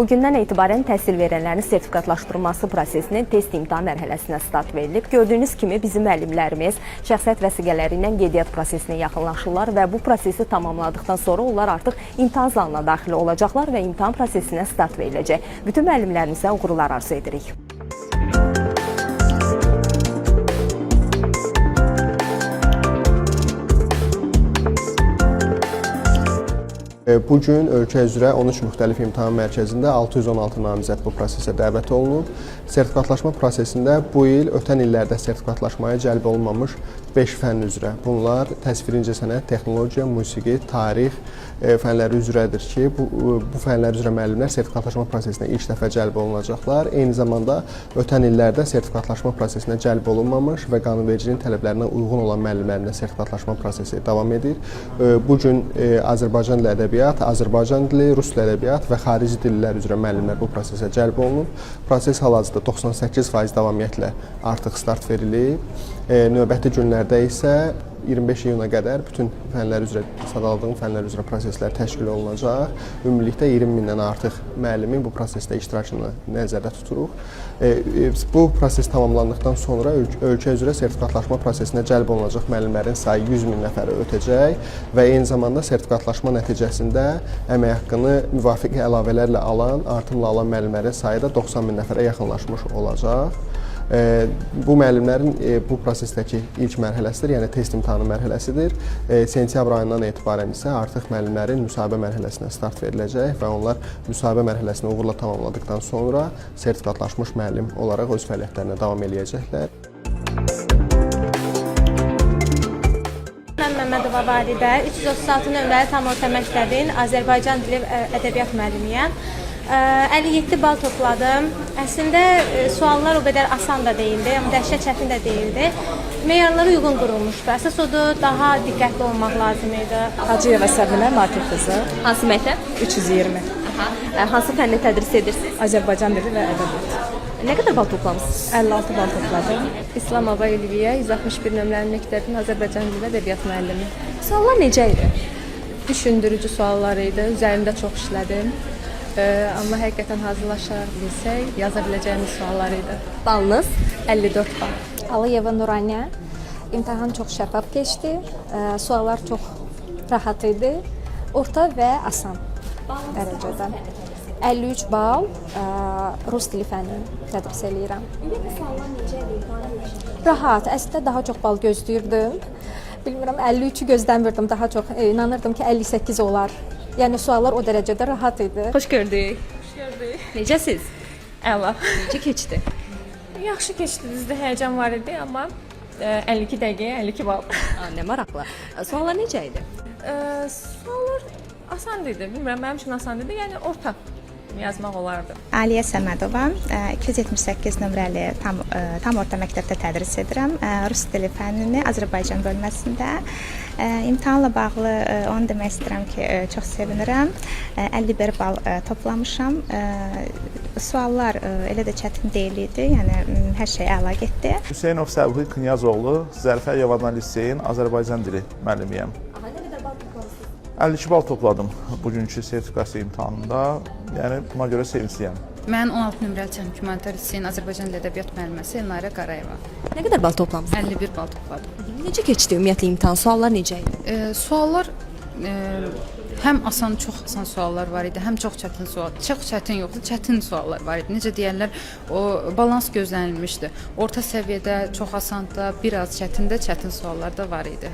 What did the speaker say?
Bugündən etibarən təhsil verənlərin sertifikatlaşdırılması prosesinin test imtahan mərhələsinə start verilib. Gördüyünüz kimi bizim müəllimlərimiz şəxsiyyət vəsiqələri ilə qeydiyyat prosesinə yaxınlaşırlar və bu prosesi tamamladıqdan sonra onlar artıq imtahan zalına daxil olacaqlar və imtahan prosesinə start veriləcək. Bütün müəllimlərimizə uğurlar arzu edirik. Bugün ölkə üzrə 13 müxtəlif imtahan mərkəzində 616 namizəd bu prosesə dəvət olunub. Sertifikatlaşma prosesində bu il ötən illərdə sertifikatlaşmaya cəlb olunmamış 5 fənn üzrə. Bunlar təsvir incəsənət, texnologiya, musiqi, tarix fənləri üzrədir ki, bu fənlər üzrə müəllimlər sertifikatlaşma prosesinə ilk dəfə cəlb olunacaqlar. Eyni zamanda ötən illərdə sertifikatlaşma prosesinə cəlb olunmamış və qanunvericiliyin tələblərinə uyğun olan müəllimlərin də sertifikatlaşma prosesi davam edir. Bugün Azərbaycan dili ədəbiyyat, Azərbaycan dili, rus dili ədəbiyyat və xarici dillər üzrə müəllimlər bu prosesə cəlb olunub. Proses hal-hazırda 98% davamiyyətlə artıq start verilib. Növbəti günlərdə isə 25 iyuna qədər bütün fənlər üzrə, sadaladığım fənlər üzrə proseslər təşkil olunacaq. Ümumilikdə 20 mindən artıq müəllimin bu prosesdə iştirakını nəzərdə tuturuq. Bu proses tamamlandıqdan sonra ölkə üzrə sertifikatlaşma prosesinə cəlb olunacaq müəllimlərin sayı 100 min nəfərə ötəcək və eyni zamanda sertifikatlaşma nəticəsində əmək haqqını müvafiq əlavələrlə alan, artımla alan müəllimlərin sayı da 90 min nəfərə yaxınlaşmış olacaq. Bu müəllimlərin bu prosesdəki ilk mərhələsidir, yəni test imtahanı mərhələsidir. Sentyabr ayından etibarən isə artıq müəllimlərin müsahibə mərhələsinə start veriləcək və onlar müsahibə mərhələsini uğurla tamamladıqdan sonra sertifikatlaşmış müəllim olaraq öz fəaliyyətlərinə davam eləyəcəklər. Mən Məmmədova Varidə, 336 nömrəli tam orta məktəbin Azərbaycan dili ədəbiyyat müəllimiyəm. 57 bal topladım. Əslində suallar o qədər asan da deyildi, amma dəhşət çətin də deyildi. Meyarlara uyğun qurulmuşdu. Əsas odur, daha diqqətli olmaq lazım idi. Hacıyeva Səbinə, Natiq qızı. Hansı məktəb? 320. Hansı fənni tədris edirsiniz? Azərbaycan dili və ədəbiyyat. Nə qədər bal toplamısınız? 56 bal topladım. İslamova Ülviyə, 161 nömrəli məktəbin Azərbaycan dili və ədəbiyyat müəllimi. Suallar necə idi? Düşündürücü suallar idi, üzərində çox işlədim. Amma həqiqətən hazırlaşaraq bilsək, yaza biləcəyimiz suallar idi. Balınız? 54 bal. Alıyeva Nuraniyə. İmtahan çox şəffaf keçdi. Suallar çox rahat idi. Orta və asan dərəcədə. 53 bal rus dili fənnini tədris eləyirəm. Rahat. Əslində daha çox bal gözləyirdim. Bilmirəm, 53-ü gözləmirdim. Daha çox inanırdım ki, 58 olar. Yəni suallar o dərəcədə rahat idi. Xoş gördük. Xoş gördük. Necəsiz? Əla. Necə keçdi? Yaxşı keçdi, düzdür, həyəcan var idi, amma 52 dəqiqəyə 52 bal. Nə maraqlı. Suallar necə idi? Suallar asan idi, bilmirəm, mənim üçün asan idi, yəni orta yazmaq olardı. Aliyə Səmədova, 278 nömrəli tam orta məktəbdə tədris edirəm. Rus dili fənnini Azərbaycan bölməsində. İmtahanla bağlı onu demək istəyirəm ki, çox sevinirəm. 51 bal toplamışam. Suallar elə də çətin deyil idi, yəni hər şey əla getdi. Hüseynov Səbuhi Knyazoğlu, Zərfə Yavana Liseyin Azərbaycan dili müəllimiyəm. 52 bal topladım bugünkü sertifikasiya imtahanında, yəni buna görə sevincliyəm. Mən 16 nömrəli Çətin Humanitar Liseyin Azərbaycan dili ədəbiyyat müəlliməsi Elnarə Qarayeva. Nə qədər bal toplamısınız? 51 bal topladım. Necə keçdi ümumiyyətlə imtahan? Suallar necə idi? Suallar həm asan, çox asan suallar var idi, həm çox çətin sual. Çox çətin yoxdur, çətin suallar var idi. Necə deyirlər, o balans gözlənilmişdi. Orta səviyyədə çox asan da, biraz çətin də çətin suallar da var idi.